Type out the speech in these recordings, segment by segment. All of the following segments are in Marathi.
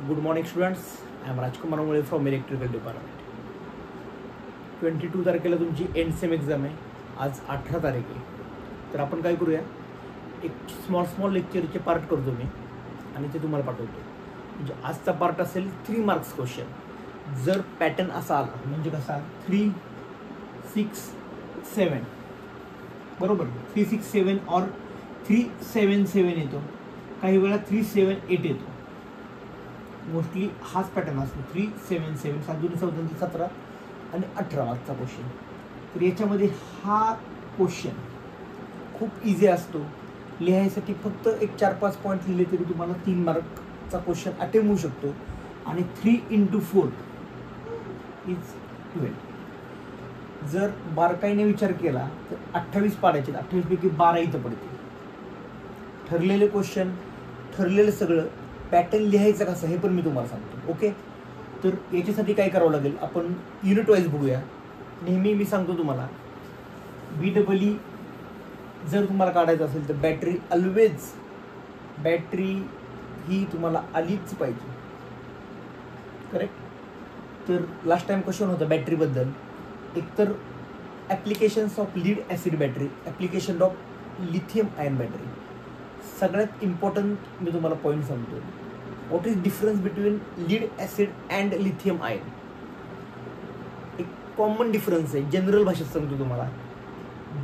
Good morning students. I am Rajkumar Mule from Electrical Department. 22 तारखेला तुमची एंड सेम एक्झाम आहे. आज 18 तारीख आहे. तर आपण काय करूया, एक स्मॉल लेक्चरचे पार्ट करतो मी आणि ते तुम्हाला पाठवतो. म्हणजे आजचा पार्ट असेल 3 मार्क्स क्वेश्चन. जर पॅटर्न असा आला म्हणजे कसा 3, 6, 7 बरोबर 3, 6, 7 और 3, 7, 7 येतो. काही वेळा 3, 7, 8 येतो. मोस्टली हाच पॅटर्न असतो 3, 7, 7 7 2 14 17 आणि 18 मार्क्सचा क्वेश्चन. तर याच्यामध्ये हा क्वेश्चन खूप इझी असतो लिहायसाठी. फक्त एक 4-5 पॉईंट लिहिले तरी तुम्हाला 3 मार्कचा क्वेश्चन अटेम्प्ट होऊ शकतो. आणि 3 × 4 इज 12. जर बारकाईने विचार केला तर 28 पाडायचे. 28 पैकी 12 इथं पडते. ठरलेले क्वेश्चन, ठरलेलं सगळं. पॅटर्न लिहायचं कसं हे पण मी तुम्हाला सांगतो. ओके, तर याच्यासाठी काय करावं लागेल, आपण युनिट वाईज बघूया. नेहमी मी सांगतो तुम्हाला BEE जर तुम्हाला काढायचं असेल तर बॅटरी ही तुम्हाला आलीच पाहिजे. करेक्ट. तर लास्ट टाइम क्वेश्चन होता बॅटरीबद्दल. एकतर applications of lead acid battery, application of lithium ion battery. सगळ्यात इम्पॉर्टंट मी तुम्हाला पॉईंट सांगतो. What is difference between lead acid and lithium ion. एक कॉमन डिफरन्स आहे, जनरल भाषेत सांगतो तुम्हाला.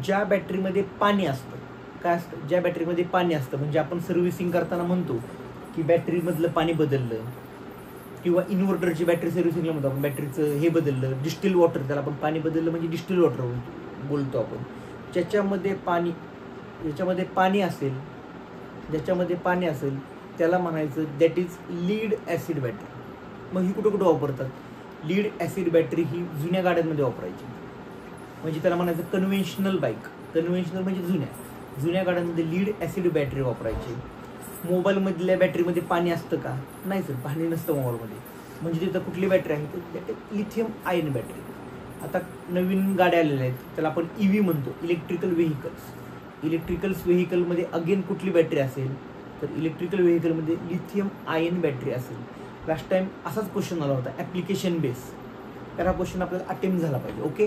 ज्या बॅटरीमध्ये पाणी असतं, काय असतं, ज्या बॅटरीमध्ये पाणी असतं म्हणजे आपण सर्व्हिसिंग करताना म्हणतो की बॅटरीमधलं पाणी बदललं, किंवा इन्व्हर्टरची बॅटरी सर्व्हिसिंगला म्हणतो आपण बॅटरीचं हे बदललं, डिस्टिल वॉटर, त्याला आपण पाणी बदललं म्हणजे डिस्टिल वॉटर बोलतो आपण. ज्याच्यामध्ये पाणी असेल त्याला म्हणायचं that is lead acid battery. मग ही कुठं वापरतात, लीड ॲसिड बॅटरी ही जुन्या गाड्यांमध्ये वापरायची. म्हणजे त्याला म्हणायचं कन्व्हेन्शनल बाईक. कन्व्हेन्शनल म्हणजे जुन्या गाड्यांमध्ये लीड ॲसिड बॅटरी वापरायची. मोबाईलमधल्या बॅटरीमध्ये पाणी असतं का? नाही सर, पाणी नसतं मोबाईलमध्ये. म्हणजे तिथं कुठली बॅटरी आहे तर that is lithium ion battery. आता नवीन गाड्या आलेल्या आहेत त्याला आपण EV म्हणतो, इलेक्ट्रिकल व्हेकल्स. व्हेकलमध्ये अगेन कुठली बॅटरी असेल तर इलेक्ट्रिकल व्हेकलमध्ये लिथियम आयन बॅटरी असेल. लास्ट टाइम असाच क्वेश्चन आला होता ॲप्लिकेशन बेस. तर हा क्वेश्चन आपल्याला अटेम्प्ट झाला पाहिजे. ओके,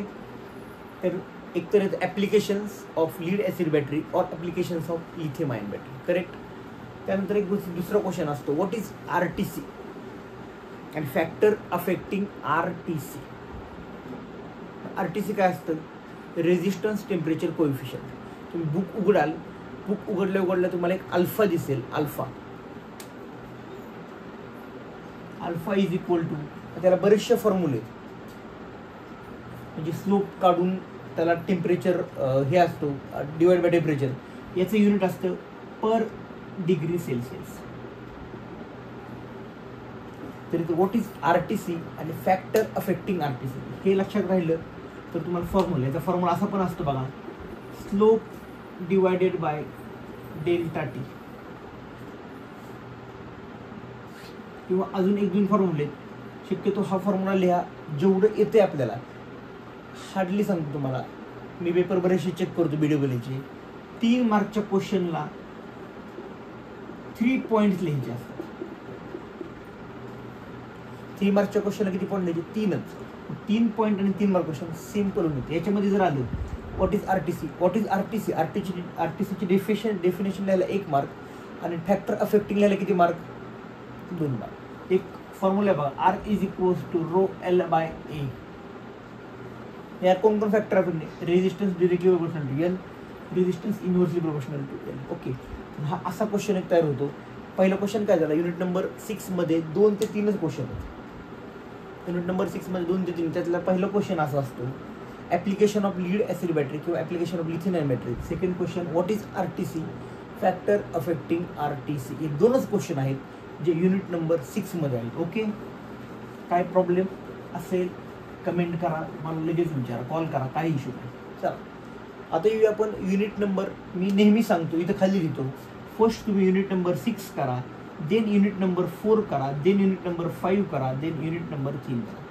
तर एकतर येतं applications of lead acid battery और applications of lithium ion battery. Correct. त्यानंतर एक दुसरा क्वेश्चन असतो, what is RTC and factor affecting RTC. RTC काय असतं, रेझिस्टन्स टेम्परेचर कोएफिशियंट. तुम्ही बुक उघडल्या तुम्हाला एक अल्फा दिसेल. अल्फा इज इक्वल टू, त्याला बरेचसे फॉर्म्युले, म्हणजे स्लोप काढून त्याला टेम्परेचर हे असतो डिवाइड बाय टेम्परेचर. याचं युनिट असतं पर डिग्री सेल्सिअस. तर इथं व्हॉट इज RTC आणि फॅक्टर अफेक्टिंग RTC हे लक्षात राहिलं तर तुम्हाला फॉर्म्युला, याचा फॉर्म्युला असा पण असतो बघा, slope divided by delta T. किंवा अजून 1-2 फॉर्म्युले. शक्यतो हा फॉर्म्युला लिहा जेवढं येते आपल्याला. हार्डली सांगतो तुम्हाला, मी पेपर बरेचसे चेक करतो BEE. 3 मार्कच्या क्वेश्चनला 3 पॉईंट्स लिहायचे असतात. 3 मार्कच्या क्वेश्चनला किती पॉईंट लिहायचे? 3च. 3 पॉईंट आणि 3 मार्क क्वेश्चन सिम्पल होते. याच्यामध्ये जर आलं व्हॉट इज RTC, RTCची डेफिनेशन लिहायला 1 मार्क आणि फॅक्टर अफेक्टिंग लिहायला किती मार्क? 2 मार्क. एक फॉर्म्युला बघा, R is equals to ρL/A. या कोण factor affecting? Resistance directly proportional to L, resistance inversely proportional to L. Okay, हा असा क्वेश्चन एक तयार होतो. पहिला क्वेश्चन काय झाला, युनिट नंबर 6 मध्ये 2 ते 3च क्वेश्चन आहेत. युनिट नंबर 6 मध्ये 2 ते 3, त्यातला पहिला क्वेश्चन असा असतो application of lead acid battery किंवा application of lithium ion battery. Second question what is RTC, factor affecting RTC. हे 2च क्वेश्चन आहेत जे युनिट नंबर 6 मध्ये आहेत. ओके, काय प्रॉब्लेम असेल कमेंट करा, मला लगेच विचारा, कॉल करा, काही इश्यू नाही. चला आता येऊया आपण युनिट नंबर. मी नेहमी सांगतो इथं खाली लिहितो, फर्स्ट तुम्ही युनिट नंबर 6 करा, देन युनिट नंबर 4 करा, देन युनिट नंबर 5 करा, देन युनिट नंबर 3 करा.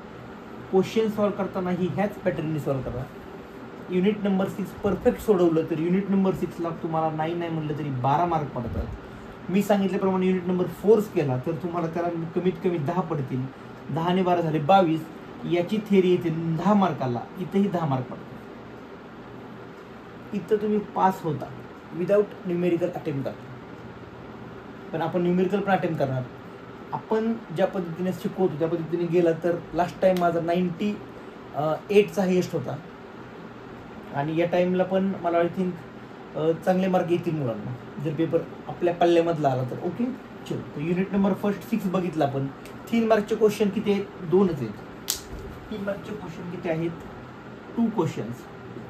क्वेश्चन सॉल्व्ह करताना ह्याच पॅटर्नने सॉल्व्ह करा. युनिट नंबर 6 परफेक्ट सोडवलं तर युनिट नंबर 6ला तुम्हाला 9 म्हणलं तरी 12 मार्क पडतात. मी सांगितल्याप्रमाणे युनिट नंबर 4 केला तर तुम्हाला त्याला कमीत कमी 10 पडतील. 10 ने 12 झाले 22. याची थेरी येते 10 मार्काला, इथंही 10 मार्क पडतात. इथं तुम्ही पास होता विदाउट न्यूमेरिकल अटेम्प्ट करता. पण आपण न्यूमेरिकल पण अटेम्प्ट करणार. आपण ज्या पद्धतीने शिकवतो त्या पद्धतीने गेला तर लास्ट टाइम माझा 98चा हायेस्ट होता आणि या टाइमला पण मला आय थिंक चांगले मार्क येतील मुलांना जर पेपर आपल्या पल्ल्यामधला आला तर. ओके चलो, तर युनिट नंबर फर्स्ट 6 बघितला आपण. 3 मार्कचे क्वेश्चन किती आहेत? 2च आहेत. 3 मार्कचे क्वेश्चन किती आहेत? 2 क्वेश्चन्स.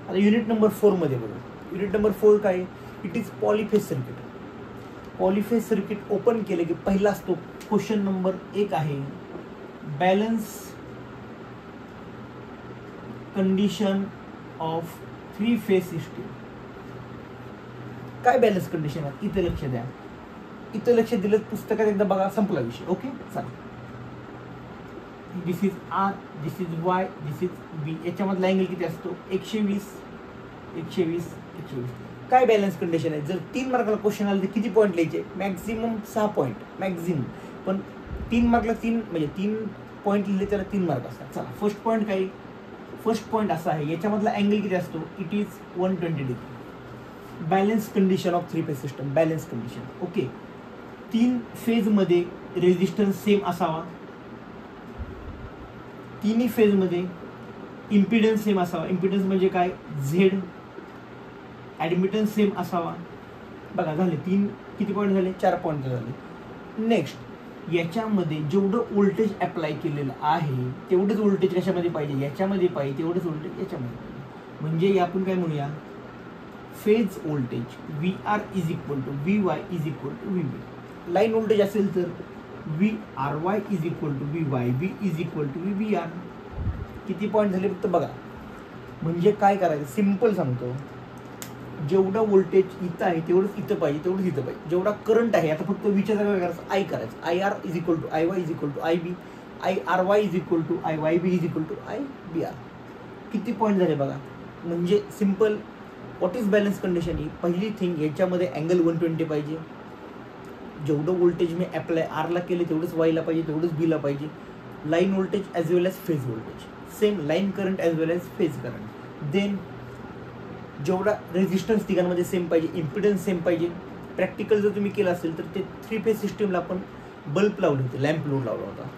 आता युनिट नंबर 4 मध्ये बघू. युनिट नंबर 4 काय? It is polyphase circuit. Polyphase circuit open केले की पहिला असतो क्वेश्चन नंबर 1 आहे balance condition of 3 phase system. काय बॅलन्स कंडिशन आहे? इथे लक्ष द्या. इथं लक्ष दिलं पुस्तकात एकदा बघा, संपला विषय. ओके चला. This is R, this is Y, this is B. याच्यामधला अँगल किती असतो? 120, 120, 120. काय बॅलन्स कंडिशन आहे? जर 3 मार्काला क्वेश्चन आलं तर किती पॉईंट लिहायचे? Maximum 6 point maximum. पण 3 मार्कला 3 म्हणजे 3 पॉईंट लिहिले त्याला 3 मार्क असतात. चला फर्स्ट पॉईंट काय? फर्स्ट पॉईंट असा आहे याच्यामधला अँगल किती असतो? It is 120 degree. Balance condition of 3 phase system. Balance condition. Okay. 3 फेजमध्ये रेजिस्टन्स सेम असावा. 3 फेजमध्ये इम्पिडन्स सेम असावा. इम्पिडन्स म्हणजे काय? झेड. ॲडमिटन्स सेम असावा. बघा झाले 3 किती पॉईंट झाले? 4 पॉईंट झाले. नेक्स्ट याच्यामध्ये जेवढं व्होल्टेज अप्लाय केलेलं आहे तेवढंच व्होल्टेज कशामध्ये पाहिजे? याच्यामध्ये पाहिजे. तेवढंच व्होल्टेज याच्यामध्ये पाहिजे. म्हणजे आपण काय म्हणूया? Phase voltage V R is equal to V Y is equal to V B. Line voltage असेल तर V R Y is equal to V Y V is equal to V B R. किती पॉईंट झाले फक्त बघा. म्हणजे काय करायचं? सिम्पल सांगतो. जेवढं व्होल्टेज इथं आहे तेवढंच इथं पाहिजे, तेवढंच इथं पाहिजे. जेवढा करंट आहे आता फक्त विचार काय करायचं? आय करायचं. I R is equal to I Y is equal to I B. I R Y is equal to I Y B is equal to I B R. किती पॉईंट झाले बघा. म्हणजे simple. What is balance condition? ही पहिली थिंग याच्यामध्ये अँगल 120 पाहिजे. जेवढं व्होल्टेज मी अप्लाय आरला केले तेवढंच वायला पाहिजे, तेवढंच बीला पाहिजे. Line voltage as well as phase voltage. Same line current as well as phase current. Then जेवढा रेजिस्टन्स तिघांमध्ये सेम पाहिजे. इम्पिडन्स सेम पाहिजे. प्रॅक्टिकल जर तुम्ही केलं असेल तर ते 3 फेज सिस्टीमला आपण बल्ब लावले होते, लॅम्प लोड लावला होता.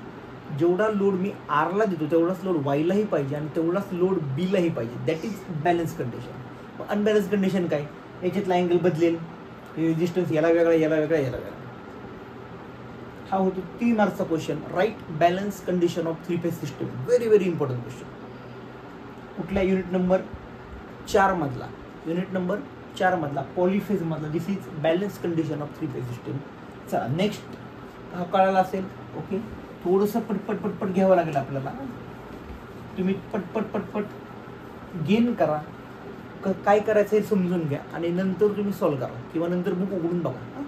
जेवढा लोड मी आरला देतो तेवढाच लोड वायलाही पाहिजे आणि तेवढाच लोड बीलाही पाहिजे. That is balance condition. Unbalance condition काय? याच्यातला अँगल बदलेल. रेजिस्टन्स याला वेगळा, याला वेगळा, याला वेगळा. हा होतो 3 मार्क्सचा question. Right balance condition of 3 phase system. Very very important question. कुठल्या? युनिट नंबर 4 मधला. युनिट नंबर 4 मधला पॉलीफेज मधला. This is balance condition of 3 phase system. चला नेक्स्ट हा कळाला असेल. ओके. थोडंसं पटपट पटपट घ्यावं लागेल आपल्याला. तुम्ही पटपट पटपट गेन करा. काय करायचं हे समजून घ्या आणि नंतर तुम्ही सॉल्व्ह करा किंवा नंतर बुक उघडून बघा.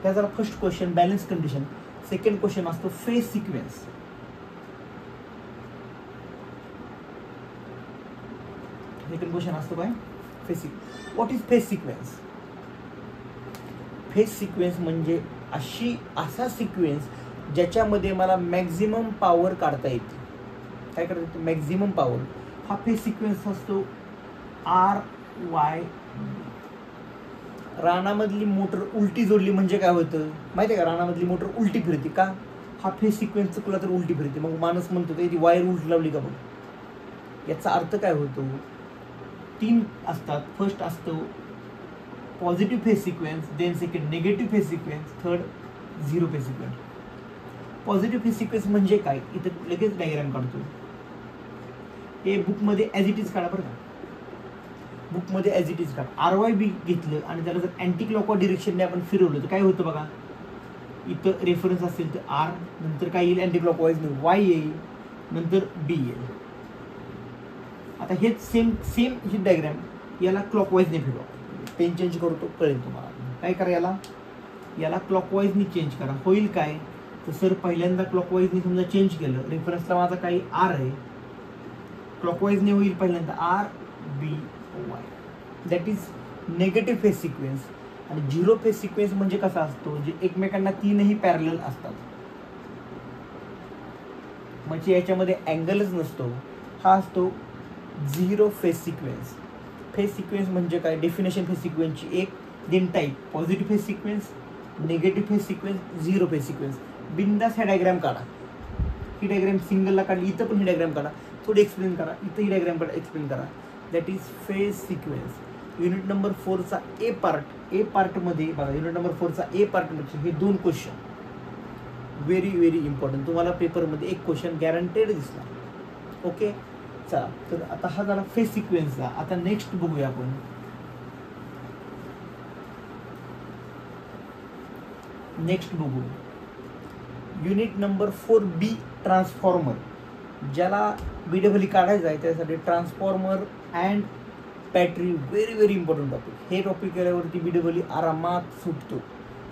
त्या जरा first question balance condition. Second question असतो फेज सिक्वेन्स. सेकंड क्वेश्चन असतो काय? Phase sequence. What is phase sequence? Phase sequence म्हणजे असा सिक्वेन्स ज्याच्यामध्ये मला मॅक्झिमम पॉवर काढता येते. काय करता येते? Maximum power. हा फेज सिक्वेन्स असतो आर वाय. रानामधली मोटर उलटी जोडली म्हणजे काय होतं माहिती आहे का? रानामधली मोटर उलटी फिरते का? हा फेज सिक्वेन्स चुकला तर उलटी फिरते. मग माणूस म्हणतो ती वायर उलटी लावली का बघ. याचा अर्थ काय होतो? 3 असतात. फर्स्ट असतो positive phase sequence, then second negative phase sequence, third zero phase sequence. Positive phase sequence म्हणजे काय? इथं लगेच डायग्राम काढतो. हे बुकमध्ये ॲज इट इज काढा बरं का. बुकमध्ये ॲज इट इज काढा. आर वाय बी घेतलं आणि त्याला जर अँटी क्लॉकवाईज डिरेक्शनने आपण फिरवलं तर काय होतं बघा. इथं रेफरन्स असेल तर आर, नंतर काय येईल अँटी क्लॉकवाईजने वाय येईल, नंतर बी येईल. आता हेच सेम ही डायग्राम याला क्लॉकवाईजने फिरवा. पेन चेंज करतो कळेल तुम्हाला. काय करा? याला क्लॉकवाईजने चेंज करा. होईल काय? तर सर पहिल्यांदा क्लॉकवाईजने समजा चेंज केलं. रेफरन्सला माझा काही आर आहे. क्लॉकवाईजने होईल पहिल्यांदा R B Y. That is negative phase sequence. आणि 0 फेज सिक्वेन्स म्हणजे कसा असतो, जे एकमेकांना तीनही पॅरलल असतात, म्हणजे याच्यामध्ये अँगलच नसतो, हा असतो 0 फेज सिक्वेन्स. फेज सिक्वेन्स म्हणजे काय, डेफिनेशन फेज सिक्वेन्सची एक, दिन type, positive phase sequence, negative phase sequence, 0 phase sequence. बिंदास हा डायग्राम काढा, ही डायग्राम सिंगलला काढली, इथं पण ही डायग्राम काढा, थोडी एक्सप्लेन करा, इथं ही डायग्राम काढा, एक्सप्लेन करा. That is phase sequence. Unit number 4चा ए पार्टमध्ये बघा, युनिट नंबर 4चा ए पार्टमध्ये हे 2 क्वेश्चन व्हेरी व्हेरी इम्पॉर्टंट, तुम्हाला पेपरमध्ये एक क्वेश्चन गॅरंटेड दिसला. ओके, चला, तर आता हा झाला फेज सिक्वेन्सचा. आता नेक्स्ट बघूया आपण. नेक्स्ट बघू युनिट नंबर 4B ट्रान्सफॉर्मर, ज्याला BW काढायचं आहे त्यासाठी transformer and battery very very important topic. हे टॉपिक केल्यावरती BW आरामात सुटतो.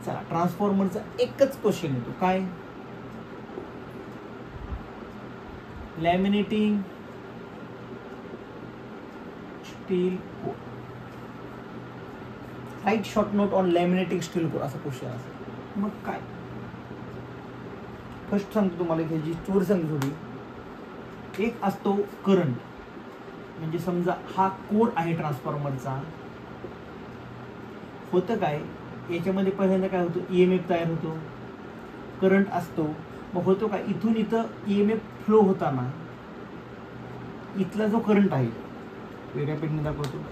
चला, ट्रान्सफॉर्मरचा एकच क्वेश्चन येतो, काय, laminating steel core. Right short note on laminating steel core असा क्वेश्चन असेल. मग काय, फर्स्ट सांगतो तुम्हाला, ह्याची स्टोरी सांगतो थोडी. एक असतो करंट, म्हणजे समजा हा कोर आहे ट्रान्सफॉर्मरचा. होतं काय, याच्यामध्ये पहिल्यांदा काय होतं, EMF तयार होतो, करंट असतो. मग होतो काय, इथून इथं EMF फ्लो होताना इथला जो करंट आहे, वेगळ्या पेनने दाखवतो,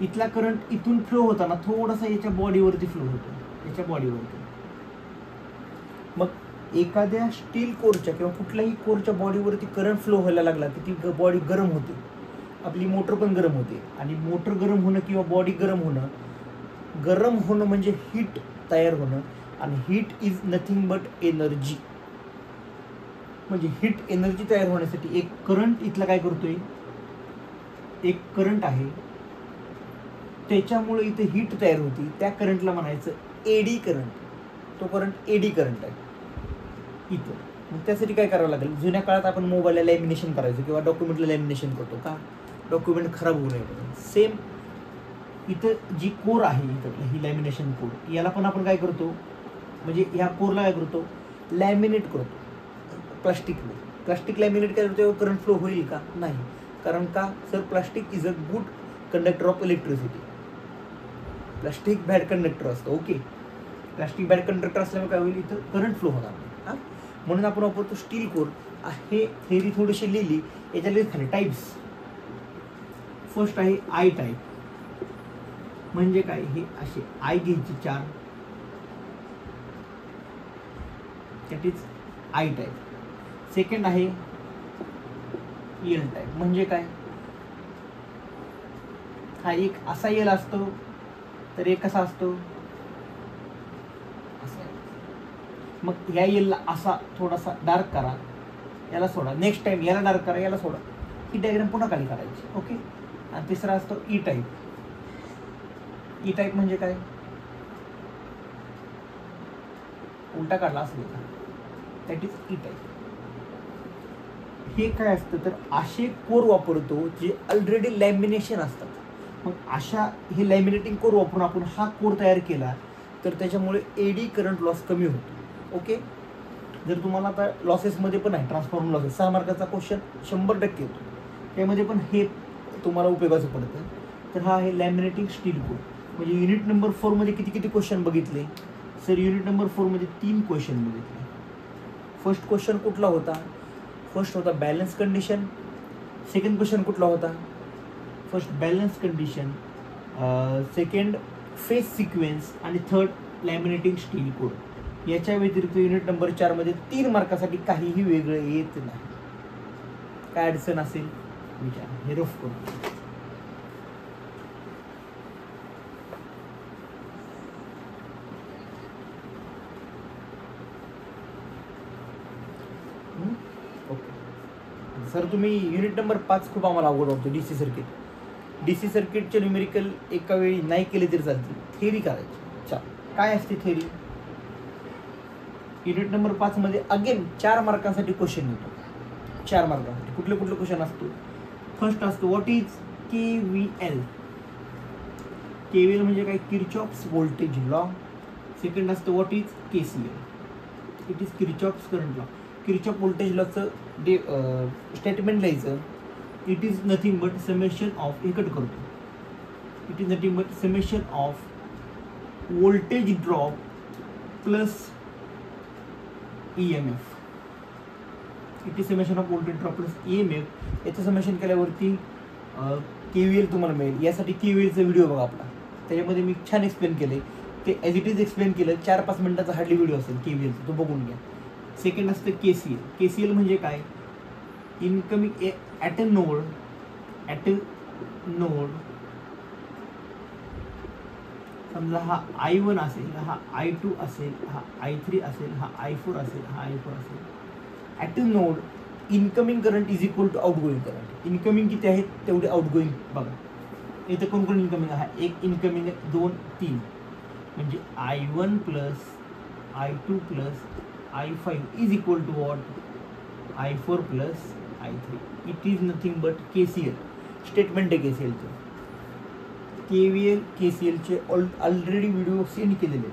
इथला करंट इथून फ्लो होताना थोडासा याच्या बॉडीवरती फ्लो होतो, याच्या बॉडीवरती. मग एखाद्या स्टील कोरच्या किंवा कुठल्याही कोरच्या बॉडीवरती करंट फ्लो व्हायला लागला की ती बॉडी गरम होते, आपली मोटर पण गरम होते. आणि मोटर गरम होणं किंवा बॉडी गरम होणं म्हणजे हीट तयार होणं. आणि heat is nothing but energy. म्हणजे हीट एनर्जी तयार होण्यासाठी एक करंट इथला काय करतोय, एक करंट आहे, त्याच्यामुळे इथे हीट तयार होती, त्या करंटला म्हणायचं एडी करंट. तो करंट एडी करंट आहे इथं. मग त्यासाठी काय करावं लागेल, जुन्या काळात आपण मोबाईलला लॅमिनेशन करायचो किंवा डॉक्युमेंटला लॅमिनेशन करतो का, डॉक्युमेंट खराब होऊ नये म्हणून. सेम इथं जी कोर आहे, इथं ही लॅमिनेशन कोर, याला पण आपण काय करतो, म्हणजे ह्या कोरला काय करतो, लॅमिनेट करतो प्लास्टिकने. प्लास्टिक लॅमिनेट केल्यावर तेव्हा करंट फ्लो होईल का, नाही. कारण का, sir plastic is a good conductor of electricity. Plastic bad conductor असतं. ओके, प्लास्टिक बॅड कंडक्टर असल्यामुळे काय होईल, इथं करंट फ्लो होणार नाही. हां, म्हणून आपण वापरतो स्टील कोर. हे थेरी थोडीशी लिहिली, याच्यात खाली टाईप्स. फर्स्ट आहे आय टाईप, म्हणजे काय, हे असे आय घ्यायची 4, that is I type. Second आहे एल टाईप, म्हणजे काय, हा एक असा एल असतो, तर एक कसा असतो, असा. मग ह्या एलला असा थोडासा डार्क करा, याला सोडा, नेक्स्ट टाइम याला डार्क करा, याला सोडा, ही डायग्राम पुन्हा खाली काढायची. ओके, आणि तिसरा असतो ई टाईप. ई टाईप म्हणजे काय, उलटा काढला असं, दॅट इज ई टाईप. हे काय असतं, तर असे कोर वापरतो जे ऑलरेडी लॅमिनेशन असतात. मग अशा हे लॅमिनेटिंग कोर वापरून आपण हा कोर तयार केला, तर त्याच्यामुळे एडी करंट लॉस कमी होतो. ओके, जर तुम्हाला आता लॉसेसमध्ये पण आहे, ट्रान्सफॉर्मर लॉसेस 6 मार्काचा क्वेश्चन 100% येतो, त्यामध्ये पण हे तुम्हाला उपयोगाचं पडतं. तर हा आहे लॅमिनेटिंग स्टील कोर. म्हणजे युनिट नंबर 4 मध्ये किती क्वेश्चन बघितले, सर युनिट नंबर 4 मध्ये 3 क्वेश्चन बघितले. फर्स्ट क्वेश्चन कुठला होता, फर्स्ट होता बॅलन्स कंडिशन. सेकंड क्वेश्चन कुठला होता, first balance condition, second phase sequence, आणि थर्ड लॅमिनेटिंग स्टील कोर. याच्या व्यतिरिक्त युनिट नंबर 4 मध्ये 3 मार्कासाठी काहीही वेगळं येत नाही. काय अडचण असेल विचार, हे रफ करू. सर तुम्ही युनिट नंबर 5 खूप आम्हाला अवघड वाटतो, डीसी सर्किट. डीसी सर्किटचे न्यूमेरिकल एका वेळी नाही केले तरी चालतील, थेरी करायची. अच्छा, काय असते थेरी, युनिट नंबर 5 मध्ये अगेन 4 मार्कांसाठी क्वेश्चन येतो. 4 मार्कांसाठी कुठले क्वेश्चन असतो, फर्स्ट असतो व्हॉट इज KVL. KVL म्हणजे काय, किर्चॉफ्स व्होल्टेज लॉ. सेकंड असतं what is KCL, it is Kirchhoff's current law. Kirchhoff voltage लॉचं स्टेटमेंट लिहायचं, it is nothing but summation of, हे कट करतो, it is nothing but summation of voltage drop plus EMF. It is summation of voltage drop plus EMF. याचं समेशन केल्यावरती KVL तुम्हाला मिळेल. यासाठी KVLचा व्हिडिओ बघा आपला, त्याच्यामध्ये मी छान एक्सप्लेन केले, ते ॲज इट इज एक्सप्लेन केलं. 4-5 मिनिटाचा हार्डली व्हिडिओ असेल KVLचा, तो बघून घ्या. सेकंड असतं KCL. KCL म्हणजे काय, इनकमिंग ॲट अ नोड समजा हा I1 असेल, हा I2 असेल, हा I3 असेल, हा I4 असेल, हा I4 असेल. At a node incoming current is equal to outgoing current. Incoming किती आहेत तेवढे आउटगोईंग बघा. इथं कोण इनकमिंग आहे, एक इनकमिंग आहे, 2 3, म्हणजे I1 plus I2 plus I5 is equal to what, I4 plus I3. It is nothing but KCL. Statement आहे KCLचं. KVL KCLचे ऑलरेडी व्हिडिओ सेंड केलेले.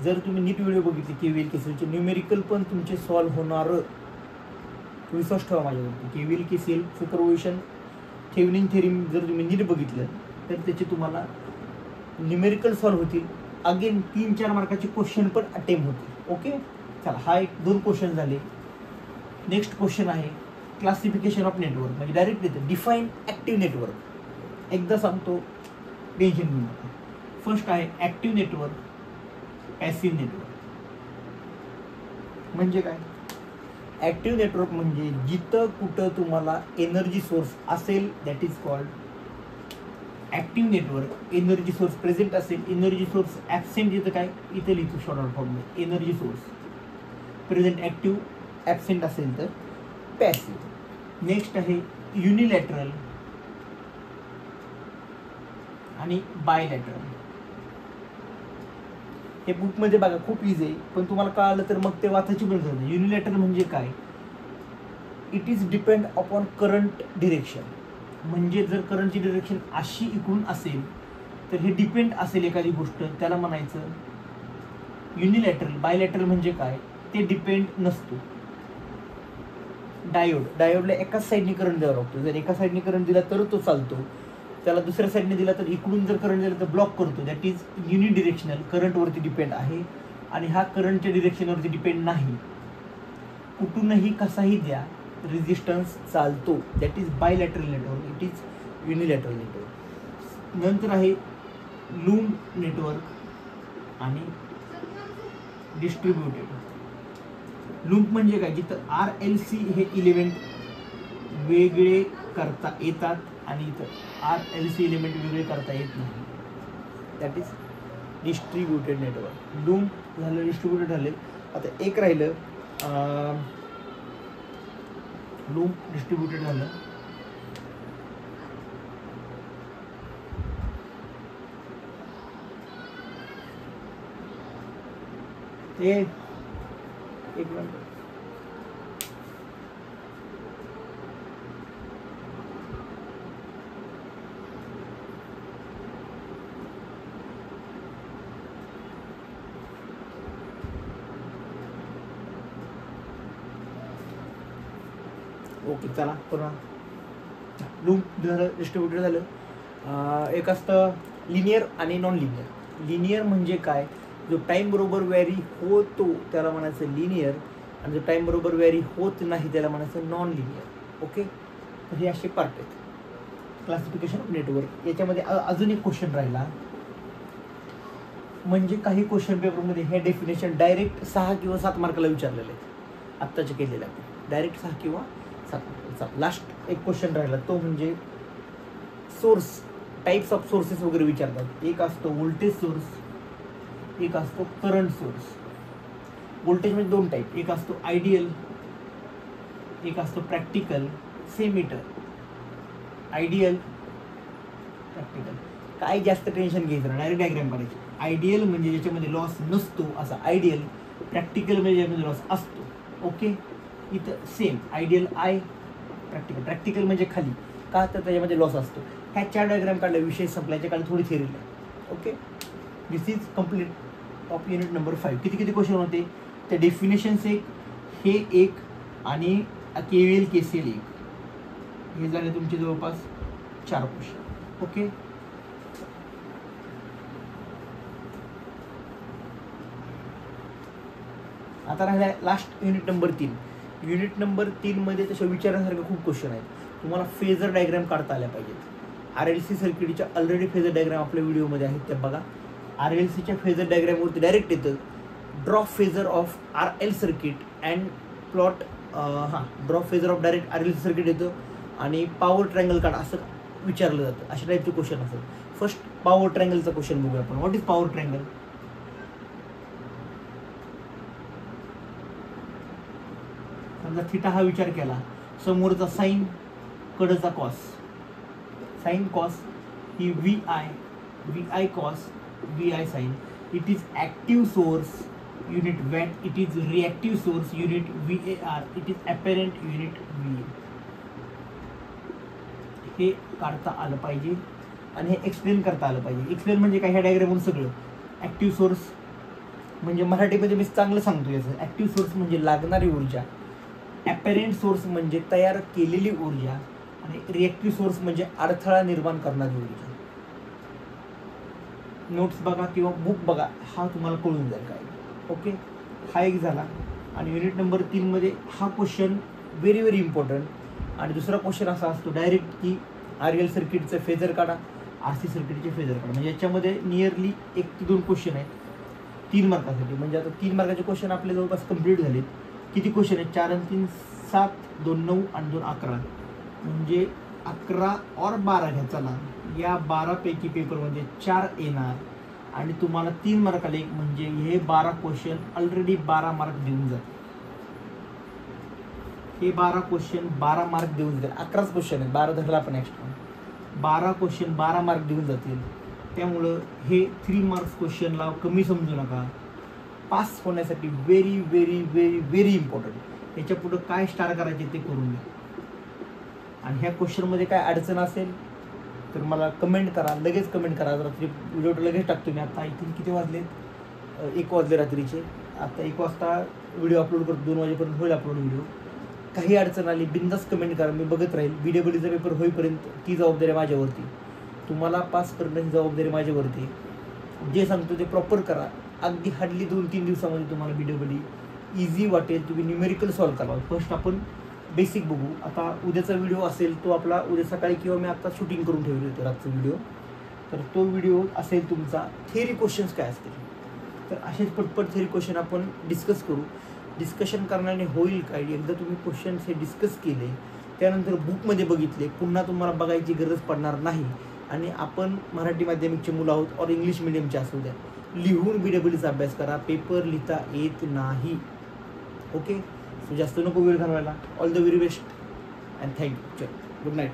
जर तुम्ही नीट व्हिडिओ बघितले KVL KCLचे, न्यूमेरिकल पण तुमचे सॉल्व्ह होणार, विश्वास ठेवा माझ्यावरती. KVL KCL superposition Thevenin theorem जर तुम्ही नीट बघितलं तर त्याचे तुम्हाला न्यूमेरिकल सॉल्व्ह होतील. अगेन 3-4 मार्काचे क्वेश्चन पण अटेम्प्ट होतील. ओके, चला, हा 1-2 क्वेश्चन झाले. नेक्स्ट क्वेश्चन आहे क्लासिफिकेशन ऑफ नेटवर्क. म्हणजे डायरेक्ट येतं डिफाईन ॲक्टिव्ह नेटवर्क. एकदा सांगतो, टेन्शन घेऊ नका. फर्स्ट आहे ॲक्टिव्ह नेटवर्क, पॅसिव्ह नेटवर्क. म्हणजे काय, ॲक्टिव्ह नेटवर्क म्हणजे जिथं कुठं तुम्हाला एनर्जी सोर्स असेल that is called active network. Energy source present असेल, एनर्जी सोर्स ॲबसेंट जिथं काय, इथे लिहितो शॉर्ट फॉर्ममध्ये. Energy source present active, absent असेल तर पॅसिव्ह. नेक्स्ट आहे युनिलॅटरल आणि बायलॅटरल. हे बुकमध्ये बघा खूप इझी आहे, पण तुम्हाला कळालं तर मग ते वाचायची पण गरज नाही. युनिलॅटरल म्हणजे काय, it is depend upon current direction. म्हणजे जर करंटची डिरेक्शन अशी इकडून असेल तर हे डिपेंड असेल एखादी गोष्ट, त्याला म्हणायचं युनिलॅटरल. बायलॅटरल म्हणजे काय, ते डिपेंड नसतो. डायोडला एकाच साईडने करंट द्यावा लागतो. जर एका साईडने करंट दिला तर तो चालतो, त्याला दुसऱ्या साईडने दिला तर इकडून जर करंट दिला तर ब्लॉक करतो. That is unidirectional. करंटवरती डिपेंड आहे आणि हा करंटच्या डिरेक्शनवरती डिपेंड नाही. कुठूनही कसाही द्या, रेजिस्टन्स चालतो. That is bilateral network. It is unilateral network. नंतर आहे लूम नेटवर्क आणि डिस्ट्रीब्युटेड. लूप म्हणजे काय, जिथं RLC हे इलेमेंट वेगळे करता येतात आणि इथं RLC एलिमेंट वेगळे करता येत नाही. That is distributed network. Loop झालं, डिस्ट्रीब्युटेड झाले. आता एक राहिलं, लूप डिस्ट्रीब्युटेड झालं. ते एक मिनिट, ओके चला पुन्हा. लूप झालं, डिस्ट्रीब्युटेड झालं. एक असतं लिनियर आणि नॉन लिनियर. लिनियर म्हणजे काय, जो टाईम बरोबर व्हॅरी होतो त्याला म्हणायचं लिनियर, आणि जो टाईम बरोबर व्हॅरी होत नाही त्याला म्हणायचं नॉन लिनियर. ओके, तर हे असे पार्ट आहेत क्लासिफिकेशन ऑफ नेटवर्क. याच्यामध्ये अजून एक क्वेश्चन राहिला, म्हणजे काही क्वेश्चन पेपरमध्ये हे डेफिनेशन डायरेक्ट 6 किंवा 7 मार्काला विचारलेले आहेत. आत्ताचे केलेल्या डायरेक्ट 6 किंवा 7 मार्काचा. लास्ट एक क्वेश्चन राहिला, तो म्हणजे सोर्स, टाईप्स ऑफ सोर्सेस वगैरे विचारतात. एक असतो व्होल्टेज सोर्स, एक असतो करंट सोर्स. व्होल्टेज म्हणजे 2 टाईप, एक असतो आयडियल, एक असतो practical. Same meter, ideal, practical. काय जास्त टेन्शन घ्यायचं ना, डायरेक्ट डायग्राम काढायची. आयडियल म्हणजे ज्याच्यामध्ये लॉस नसतो असा आयडियल, प्रॅक्टिकल म्हणजे ज्याच्यामध्ये लॉस असतो. ओके, इथं same ideal I, practical. Practical म्हणजे खाली, का तर त्याच्यामध्ये लॉस असतो. ह्या 4 डायग्राम काढल्या, विषय संपल्याच्या काळात थोडी थिअरी आहे. Okay, this is complete of unit number 5. किती क्वेश्चन होते? त्या डेफिनेशन्स एक, हे एक, आणि KVL KCL एक. हे झाले तुमचे जवळपास 4 क्वेश्चन. ओके, आता राहिला last unit number 3. Unit number 3 मध्ये तशा विचारण्यासारखे खूप क्वेश्चन आहेत. तुम्हाला फेजर डायग्राम काढता आल्या पाहिजेत. RLC सर्किटच्या ऑलरेडी फेजर डायग्राम आपल्या व्हिडिओमध्ये आहेत, ते बघा. RLCच्या फेजर डायग्रामवरती डायरेक्ट येतं draw phasor of RL circuit and plot. Draw phasor of direct RLC circuit येतं आणि पॉवर ट्रायंगल काढा असं विचारलं जातं. अशा टाईपचे क्वेश्चन असतात. फर्स्ट पॉवर ट्रायंगलचा क्वेश्चन बघूया आपण. What is power triangle? समजा थिटा हा विचार केला, समोरचा साईन, कडचा कॉस. साईन कॉस ही VI cos, VI sine. It is active source unit watt, it is reactive source unit VAR, it is apparent unit VA. हे काढता आलं पाहिजे आणि हे एक्सप्लेन करता आलं पाहिजे. एक्सप्लेन म्हणजे काय? ह्या डायग्रामवरून सगळं. ॲक्टिव्ह सोर्स म्हणजे मराठीमध्ये मी चांगलं सांगतो याचं. ॲक्टिव्ह सोर्स म्हणजे लागणारी ऊर्जा, ॲपेरंट सोर्स म्हणजे तयार केलेली ऊर्जा, आणि रिॲक्टिव्ह सोर्स म्हणजे अडथळा निर्माण करणारी ऊर्जा. नोट्स बघा किंवा बुक बघा, हा तुम्हाला कळून जाईल काय. ओके, हा एक झाला. आणि युनिट नंबर 3 मध्ये हा क्वेश्चन व्हेरी व्हेरी इम्पॉर्टंट. आणि दुसरा क्वेश्चन असा असतो डायरेक्ट की RL सर्किटचं फेजर काढा, RC सर्किटचे फेजर काढा. म्हणजे याच्यामध्ये नियरली 1 ते 2 क्वेश्चन आहेत 3 मार्कासाठी. म्हणजे आता 3 मार्काचे क्वेश्चन आपले जवळपास कंप्लीट झालेत. किती क्वेश्चन आहेत? 4 आणि 3 7, 2 9 आणि 2 11. म्हणजे 11 और 12 घ्या. चला, या 12 पैकी पेपरमध्ये 4 येणार आणि तुम्हाला 3 मार्काला 1. म्हणजे हे 12 क्वेश्चन ऑलरेडी 12 मार्क देऊन जातात. हे 12 क्वेश्चन 12 मार्क देऊन जातील. 11च क्वेश्चन आहेत, 12 धरला पण एक्स्ट्रा. 12 क्वेश्चन 12 मार्क देऊन जातील. त्यामुळं हे 3 मार्क्स क्वेश्चनला कमी समजू नका. पास होण्यासाठी very very very very important. याच्या पुढं काय स्टार करायचे ते करून घ्या. आणि ह्या क्वेश्चनमध्ये काय अडचण असेल तर मला कमेंट करा, लगेच कमेंट करा. रात्री व्हिडिओ लगेच टाकतो मी. आता इथून किती वाजले? 1 वाजले रात्रीचे. आता 1 वाजता व्हिडिओ अपलोड करतो, 2 वाजेपर्यंत होईल अपलोड व्हिडिओ. काही अडचण आली बिंदास कमेंट करा, मी बघत राहील. BWचा पेपर होईपर्यंत ती जबाबदारी माझ्यावरती. तुम्हाला पास करणं ही जबाबदारी माझ्यावरती. जे सांगतो ते प्रॉपर करा. अगदी हार्डली 2-3 दिवसामध्ये तुम्हाला BW इझी वाटेल. तुम्ही न्यूमेरिकल सॉल्व करा. फर्स्ट आपण बेसिक बघू. आता उद्याचा व्हिडिओ असेल तो आपला उद्या सकाळी, किंवा मी आता शूटिंग करून ठेवले होते रातचा व्हिडिओ, तर तो व्हिडिओ असेल तुमचा थिअरी क्वेश्चन्स काय असतील. तर असेच पटपट थिअरी क्वेश्चन आपण डिस्कस करू. डिस्कशन करण्याने होईल काय? एकदा तुम्ही क्वेश्चन्स हे डिस्कस केले, त्यानंतर बुकमध्ये बघितले, पुन्हा तुम्हाला बघायची गरज पडणार नाही. आणि आपण मराठी माध्यमिकचे मुलं आहोत और इंग्लिश मिडियमचे असू द्या, लिहून BWचा अभ्यास करा. पेपर लिहिता येत नाही. ओके, सो जास्त नको वेळ घालवायला. All the very best and thank you. Good night.